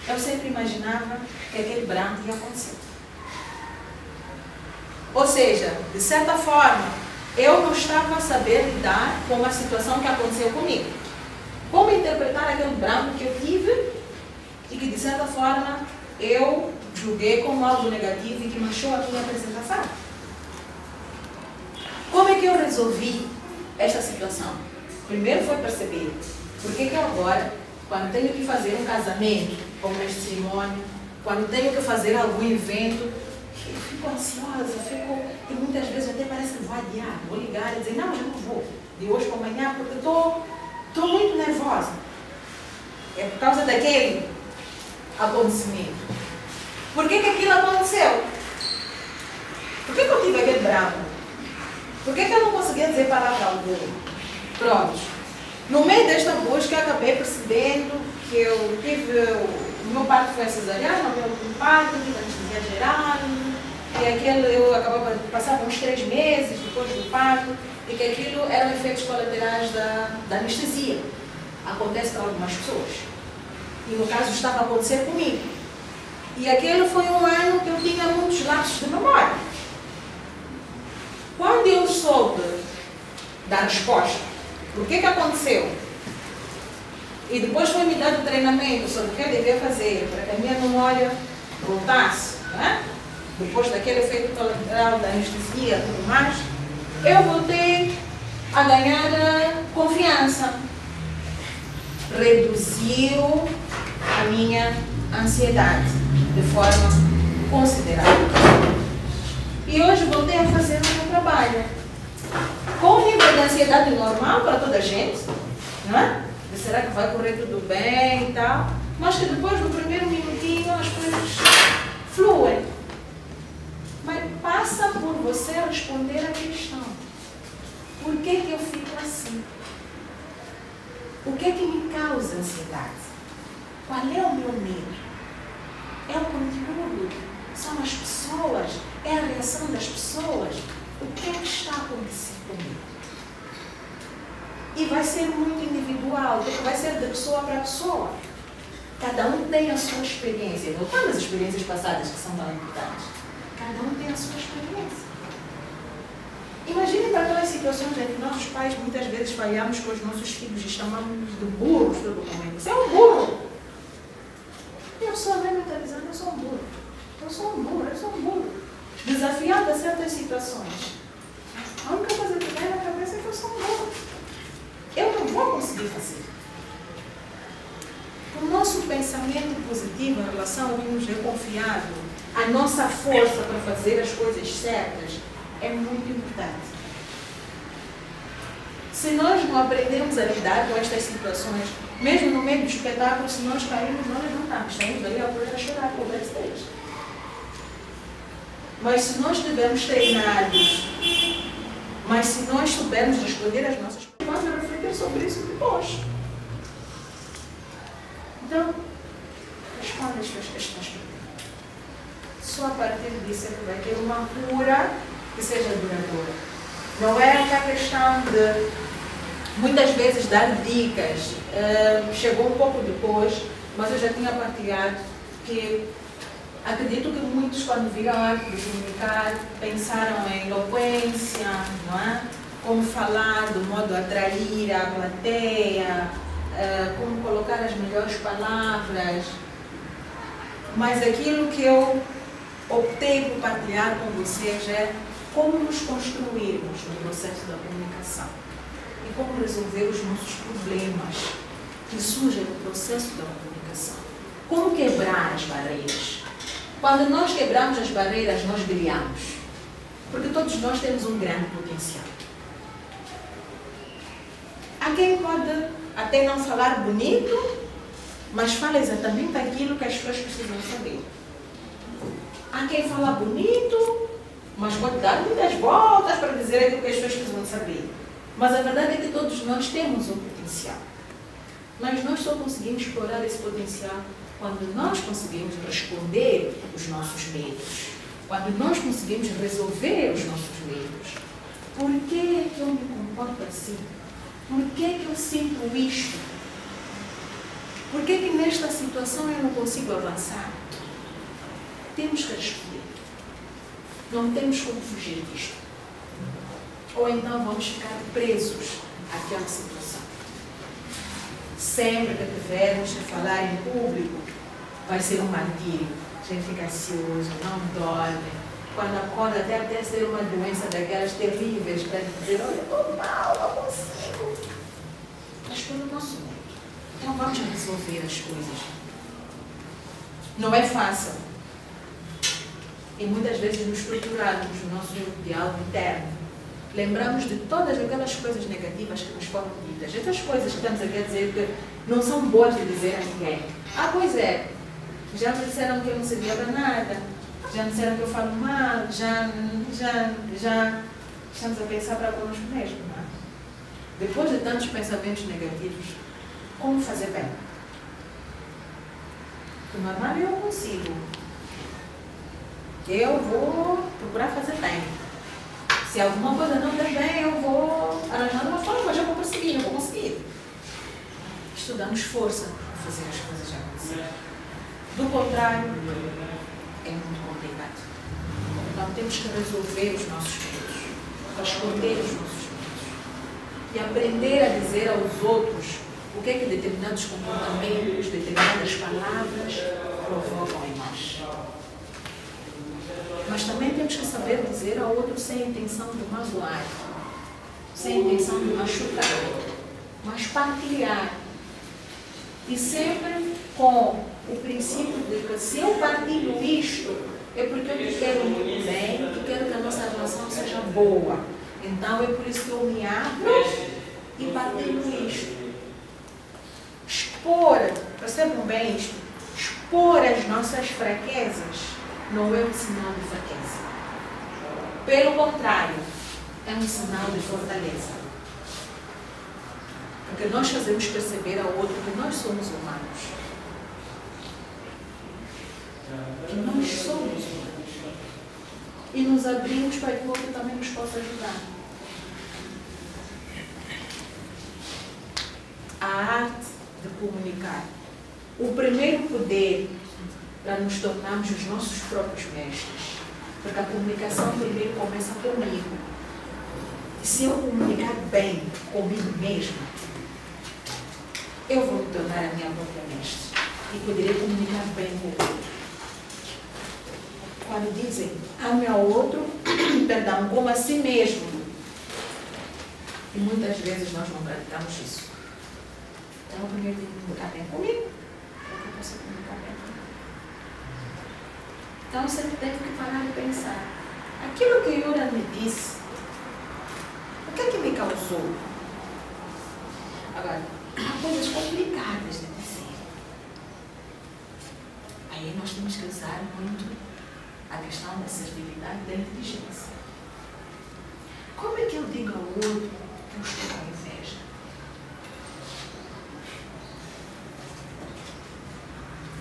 eu sempre imaginava que aquele branco ia acontecer. Ou seja, de certa forma, eu não estava a saber lidar com uma situação que aconteceu comigo. Como interpretar aquele branco que eu tive e que, de certa forma, eu julguei como algo negativo e que manchou a minha apresentação. Como é que eu resolvi esta situação? Primeiro foi perceber por que eu agora, quando tenho que fazer um casamento, como nesta cerimônia, quando tenho que fazer algum evento, eu fico ansiosa, e muitas vezes até parece que vou adiar, vou ligar e dizer, não, já não vou, de hoje para amanhã, porque estou muito nervosa. É por causa daquele acontecimento. Por que aquilo aconteceu? Por que eu tive aquele branco? Por que eu não conseguia dizer palavra alguma? Pronto. No meio desta busca, acabei percebendo que eu tive, o meu parto foi cesariano, o meu parto, anestesia geral, e eu acabava de passar uns 3 meses depois do parto, e que aquilo eram efeitos colaterais da anestesia. Acontece para algumas pessoas. E no caso estava a acontecer comigo. E aquele foi um ano que eu tinha muitos lapsos de memória. Quando eu soube da resposta, por que aconteceu, e depois foi me dado treinamento sobre o que eu devia fazer para que a minha memória voltasse, não é? Depois daquele efeito colateral da anestesia e tudo mais, eu voltei a ganhar confiança. Reduziu a minha ansiedade de forma considerável. E hoje voltei a fazer o meu trabalho. Com o nível de ansiedade normal para toda a gente, não é? E será que vai correr tudo bem e tal? Mas que depois do primeiro minutinho as coisas fluem. Mas passa por você responder a questão. Por que eu fico assim? O que é que me causa ansiedade? Qual é o meu medo? É o conteúdo? São as pessoas? É a reação das pessoas? O que é que está acontecendo comigo? E vai ser muito individual, porque vai ser de pessoa para pessoa. Cada um tem a sua experiência. Voltando às experiências passadas que são tão importantes. Cada um tem a sua experiência. Imaginem para aquelas situações em que nós, os pais, muitas vezes falhamos com os nossos filhos e chamamos de burros pelo momento. Você é um burro! E a pessoa vai mentalizando, eu sou um burro. Eu sou um burro, eu sou um burro. Desafiado a certas situações. A única coisa que vem na cabeça é que eu sou um burro. Eu não vou conseguir fazer. O nosso pensamento positivo em relação ao que nos é confiado, a nossa força para fazer as coisas certas, é muito importante. Se nós não aprendemos a lidar com estas situações, mesmo no meio do espetáculo, se nós caímos, nós levantamos, saímos dali a chorar com o backstage. Mas se nós estivermos treinados, mas se nós soubermos responder às nossas perguntas, vamos refletir sobre isso depois. Então, responda as suas questões. Só a partir disso é que vai ter uma cura que seja duradoura. Não é uma questão de, muitas vezes, dar dicas. Chegou um pouco depois, mas eu já tinha partilhado que acredito que muitos, quando viram a arte de comunicar, pensaram em eloquência, não é? Como falar do modo a atrair a plateia, como colocar as melhores palavras. Mas aquilo que eu optei por partilhar com vocês é como nos construirmos no processo da comunicação e como resolver os nossos problemas que surgem no processo da comunicação. Como quebrar as barreiras. Quando nós quebramos as barreiras, nós brilhamos. Porque todos nós temos um grande potencial. Há quem pode até não falar bonito, mas fala exatamente aquilo que as pessoas precisam saber. Há quem fala bonito, mas pode dar muitas voltas para dizer aquilo que as pessoas precisam saber. Mas a verdade é que todos nós temos um potencial. Mas nós só conseguimos explorar esse potencial quando nós conseguimos responder os nossos medos. Quando nós conseguimos resolver os nossos medos. Por que eu me comporto assim? Por que eu sinto isto? Por que nesta situação eu não consigo avançar? Temos que responder. Não temos como fugir disto. Ou então vamos ficar presos àquela situação. Sempre que tivermos que falar em público, vai ser um martírio. A gente fica ansioso, não dorme. Quando acorda, até ser uma doença daquelas terríveis, para dizer, olha, estou mal, não consigo. Mas pelo nosso medo. Então vamos resolver as coisas. Não é fácil. E muitas vezes nos estruturamos no nosso diálogo interno. Lembramos de todas aquelas coisas negativas que nos foram ditas. Essas coisas que estamos aqui a dizer que não são boas de dizer a ninguém. Ah, pois é. Já me disseram que eu não servia para nada. Já me disseram que eu falo mal. Já estamos a pensar para conosco mesmo, não é? depois de tantos pensamentos negativos, como fazer bem? O normal eu consigo. Eu vou procurar fazer bem. Se alguma coisa não der bem, eu vou arranjar uma forma, mas eu vou conseguir. Estudamos força para fazer as coisas acontecerem. Do contrário, é muito complicado. Então temos que resolver os nossos medos, esconder os nossos medos e aprender a dizer aos outros o que é que determinados comportamentos, determinadas palavras provocam em nós. Mas também temos que saber dizer ao outro sem a intenção de magoar, sem a intenção de machucar, mas partilhar. E sempre com o princípio de que se eu partilho isto, é porque eu te quero muito bem, eu quero que a nossa relação seja boa. Então é por isso que eu me abro e partilho isto. Expor, percebam bem isto, expor as nossas fraquezas não é um sinal de fraqueza. Pelo contrário, é um sinal de fortaleza. Porque nós fazemos perceber ao outro que nós somos humanos. Que nós somos humanos. E nos abrimos para que o outro também nos possa ajudar. A arte de comunicar. O primeiro poder para nos tornarmos os nossos próprios mestres. Porque a comunicação primeiro começa comigo. E se eu comunicar bem comigo mesmo, eu vou me tornar a minha própria mestre. E poderei comunicar bem com o outro. Quando dizem, ame ao outro, perdão, como a si mesmo. E muitas vezes nós não praticamos isso. Então, eu primeiro tenho que comunicar bem comigo, para que eu possa comunicar bem comigo. Então, eu sempre tenho que parar e pensar. Aquilo que Yura me disse, o que é que me causou? Agora, há coisas complicadas de dizer. Aí nós temos que usar muito a questão da assertividade e da inteligência. Como é que eu digo ao outro que eu estou com inveja?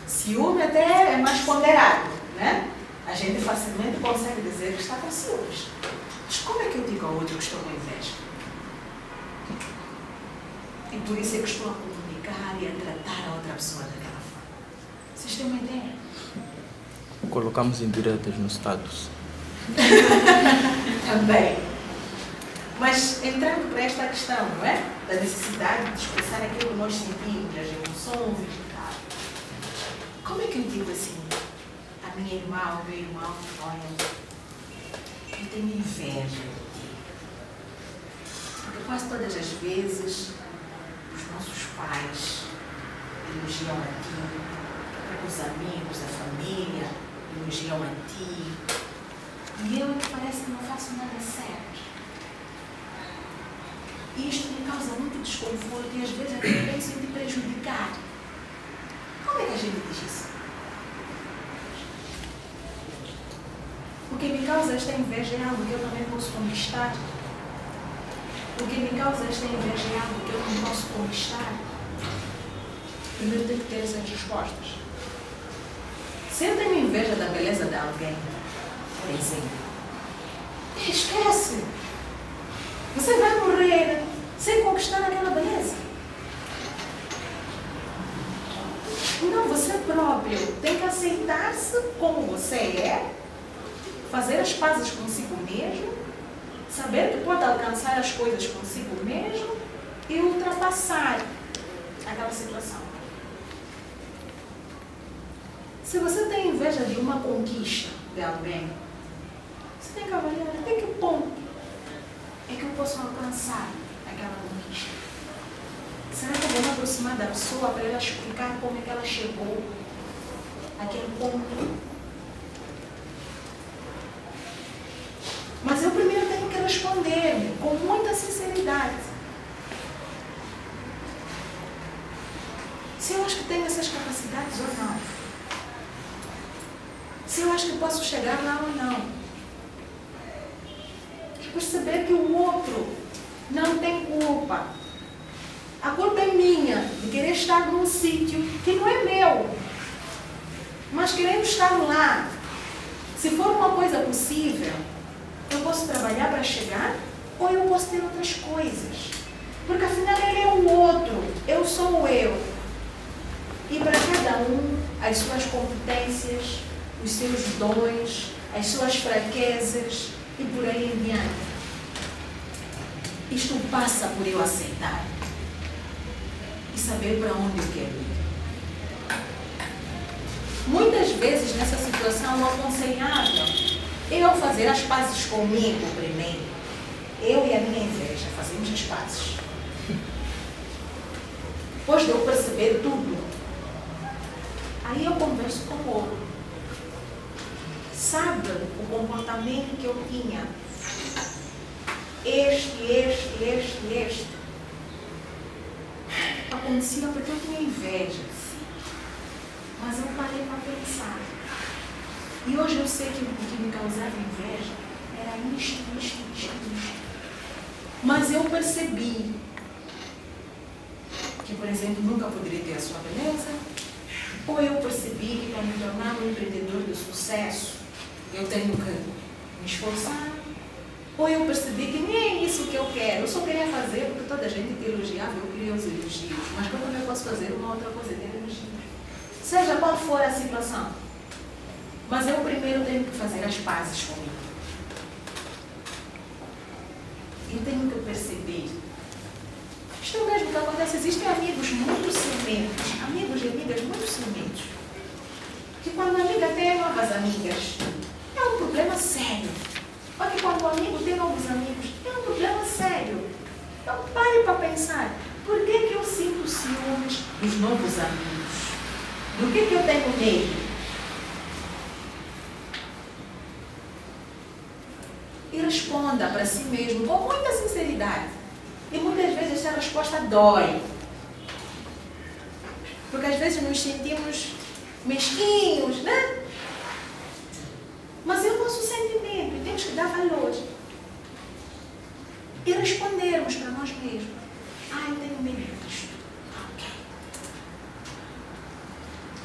Ciúme até é mais ponderado, né? A gente facilmente consegue dizer que está com ciúmes. Mas como é que eu digo ao outro que estou com inveja? E por isso é que estou a comunicar e a tratar a outra pessoa daquela forma. Vocês têm uma ideia?
Colocamos indiretas no status.
Também. Mas entrando para esta questão, não é? Da necessidade de expressar aquilo que nós sentimos, as emoções e tal. Como é que eu digo assim? A minha irmã, ao meu irmão, olha, eu tenho inveja. Porque quase todas as vezes os nossos pais elogiam a ti, os amigos, a família elogiam a ti. E eu é que parece que não faço nada certo. E isto me causa muito desconforto e às vezes até penso em te prejudicar. Como é que a gente diz isso? O que me causa esta inveja é algo que eu também posso conquistar. O que me causa esta inveja é algo que eu não posso conquistar. Primeiro tenho que ter essas respostas. Se eu tenho inveja da beleza de alguém, por exemplo, esquece. Você vai morrer sem conquistar aquela beleza. Não, você próprio tem que aceitar-se como você é, fazer as pazes consigo mesmo, saber que pode alcançar as coisas consigo mesmo e ultrapassar aquela situação. Se você tem inveja de uma conquista de alguém, você tem que avaliar até que ponto é que eu posso alcançar aquela conquista. Será que eu vou me aproximar da pessoa para ela explicar como é que ela chegou àquele ponto? Mas eu primeiro tenho que responder-me com muita sinceridade. Se eu acho que tenho essas capacidades ou não. Se eu acho que posso chegar lá ou não. Perceber que o outro não tem culpa. A culpa é minha de querer estar num sítio que não é meu, mas querendo estar lá. Se for uma coisa possível, eu posso trabalhar para chegar ou eu posso ter outras coisas. Porque afinal ele é o outro, eu sou o eu. E para cada um, as suas competências, os seus dons, as suas fraquezas e por aí em diante. Isto passa por eu aceitar e saber para onde eu quero ir. Muitas vezes nessa situação é aconselhável eu fazer as pazes comigo primeiro. Eu e a minha inveja fazemos as pazes. Depois de eu perceber tudo, aí eu converso com o outro. Sabe o comportamento que eu tinha? Este. Acontecia porque eu tinha inveja. Mas eu parei para pensar. E hoje eu sei que o que me causava inveja era isto. Mas eu percebi que, por exemplo, nunca poderia ter a sua beleza. Ou eu percebi que para me tornar um empreendedor de sucesso, eu tenho que me esforçar. Ou eu percebi que nem é isso que eu quero. Eu só queria fazer porque toda a gente te elogiava, eu queria os elogios. Mas eu também posso fazer uma outra coisa, ter elogios. Seja qual for a situação. Mas eu primeiro tenho que fazer as pazes comigo. Eu tenho que perceber. Isto é o mesmo que acontece. Existem amigos muito ciumentos, amigos e amigas muito ciumentos, que quando a amiga tem novas amigas, é um problema sério. Ou que quando o amigo tem novos amigos, é um problema sério. Então pare para pensar, por que eu sinto ciúmes dos novos amigos? Do que eu tenho medo? E responda para si mesmo com muita sinceridade. E muitas vezes essa resposta dói. Porque às vezes nos sentimos mesquinhos, né? Mas é o nosso sentimento e temos que dar valor. E respondermos para nós mesmos. Eu tenho medo disto. Ok.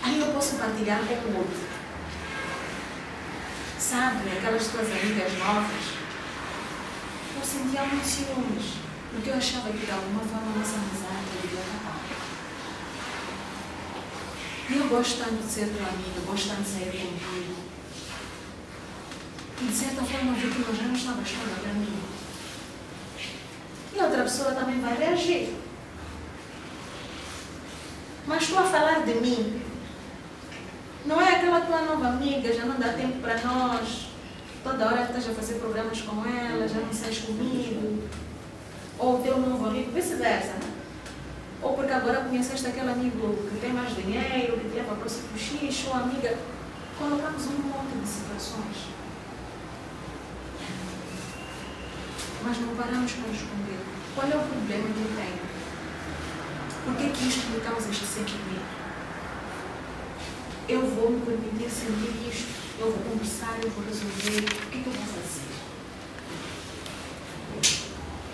Aí eu posso partilhar com o outro. Sabe, aquelas tuas amigas novas, eu sentia muitos ciúmes, porque eu achava que de alguma forma a nossa amizade devia acabar. E eu gosto tanto de ser tua amiga, gosto tanto de sair contigo. E de certa forma vi que nós já não estava achando para mim. E outra pessoa também vai reagir. Mas tu a falar de mim, não é aquela tua nova amiga, já não dá tempo para nós, toda hora estás a fazer programas com ela, já não sais comigo, ou o teu novo amigo, vice-versa. Ou porque agora conheceste aquele amigo que tem mais dinheiro, que te leva para o sítio X, ou amiga. Colocamos um monte de situações. Mas não paramos para responder. Qual é o problema que eu tenho? Por que isto me causa este sentimento? Eu vou me permitir sentir isto. Eu vou conversar, eu vou resolver. O que eu vou fazer?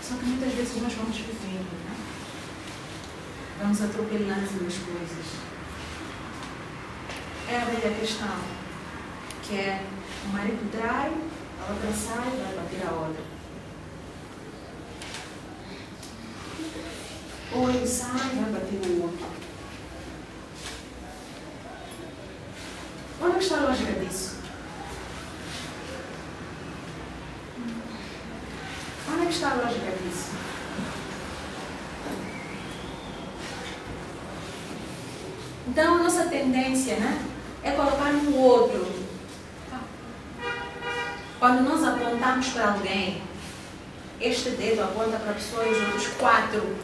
Só que muitas vezes nós vamos vivendo, né? Vamos atropelando as coisas. É a velha questão, que é o marido trai, a outra sai, vai bater a outra. Ou ele sai, vai bater o outro. Onde está a lógica disso? Onde está a lógica disso? Então, a nossa tendência, né, é colocar no outro. Quando nós apontamos para alguém, este dedo aponta para a pessoa e os outros 4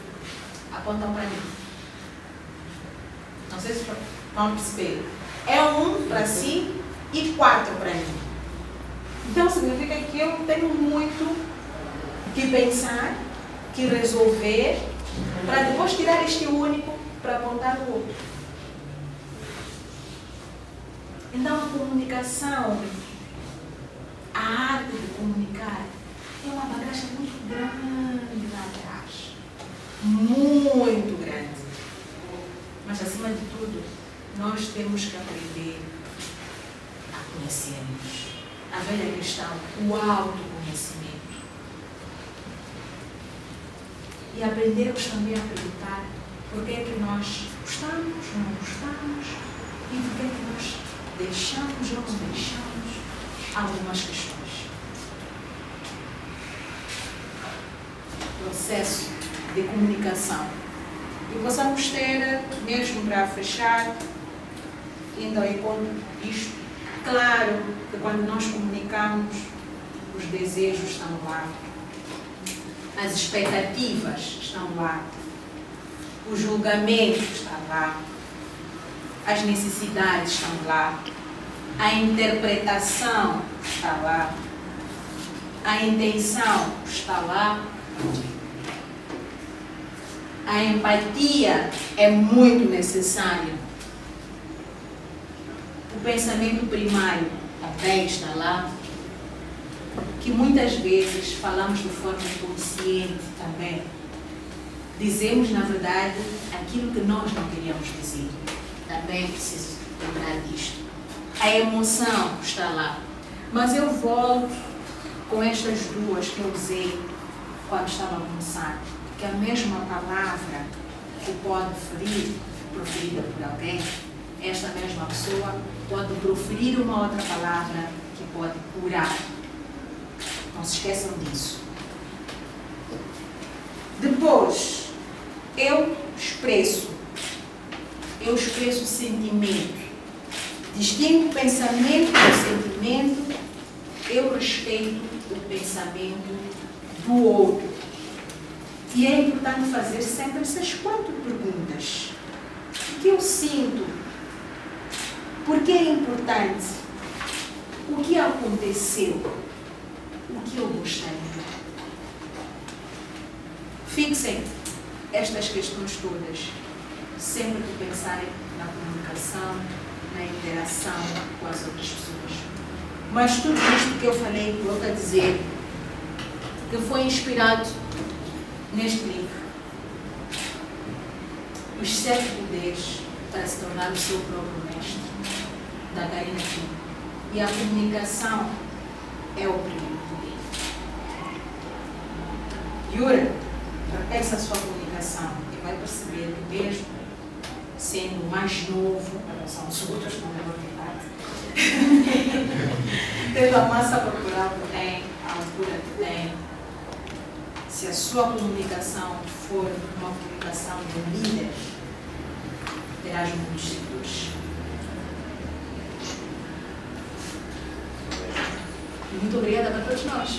apontam para mim. Não sei se vão perceber. É 1 para si e 4 para mim. Então significa que eu tenho muito que pensar, que resolver, para depois tirar este único para apontar o outro. Então a comunicação, a arte de comunicar, é uma bagagem muito grande lá atrás. muito grande. Mas, acima de tudo, nós temos que aprender a conhecermos. A velha questão, o autoconhecimento. E aprendermos também a acreditar porque é que nós gostamos, não gostamos, e porque é que nós deixamos ou não deixamos algumas questões. Processo de comunicação. E possamos ter, mesmo para fechar, indo ao encontro disto, claro que quando nós comunicamos, os desejos estão lá, as expectativas estão lá, o julgamento está lá, as necessidades estão lá, a interpretação está lá, a intenção está lá, a empatia é muito necessária, o pensamento primário também está lá, que muitas vezes falamos de forma inconsciente também. Dizemos, na verdade, aquilo que nós não queríamos dizer. Também preciso lembrar disto. A emoção está lá. Mas eu volto com estas duas que eu usei quando estava a começar. Que a mesma palavra que pode ferir, proferida por alguém, esta mesma pessoa pode proferir uma outra palavra que pode curar. Não se esqueçam disso. Depois, eu expresso sentimento. Distingo pensamento do sentimento, eu respeito o pensamento do outro. E é importante fazer sempre essas 4 perguntas. O que eu sinto? Por que é importante? O que aconteceu? O que eu gostaria? Fixem estas questões todas, sempre que pensarem na comunicação, na interação com as outras pessoas. Mas tudo isto que eu falei, volto a dizer, que foi inspirado neste livro, Os 7 Poderes para se tornar o seu próprio mestre, da Karina Kim. E a comunicação é o primeiro poder. Yura, repensa a sua comunicação e vai perceber que mesmo sendo mais novo, em relação aos outros, não é verdade, tendo a massa corporal que tem, a altura que tem, se a sua comunicação for uma comunicação de líder, terás muitos seguidores. Muito obrigada para todos nós.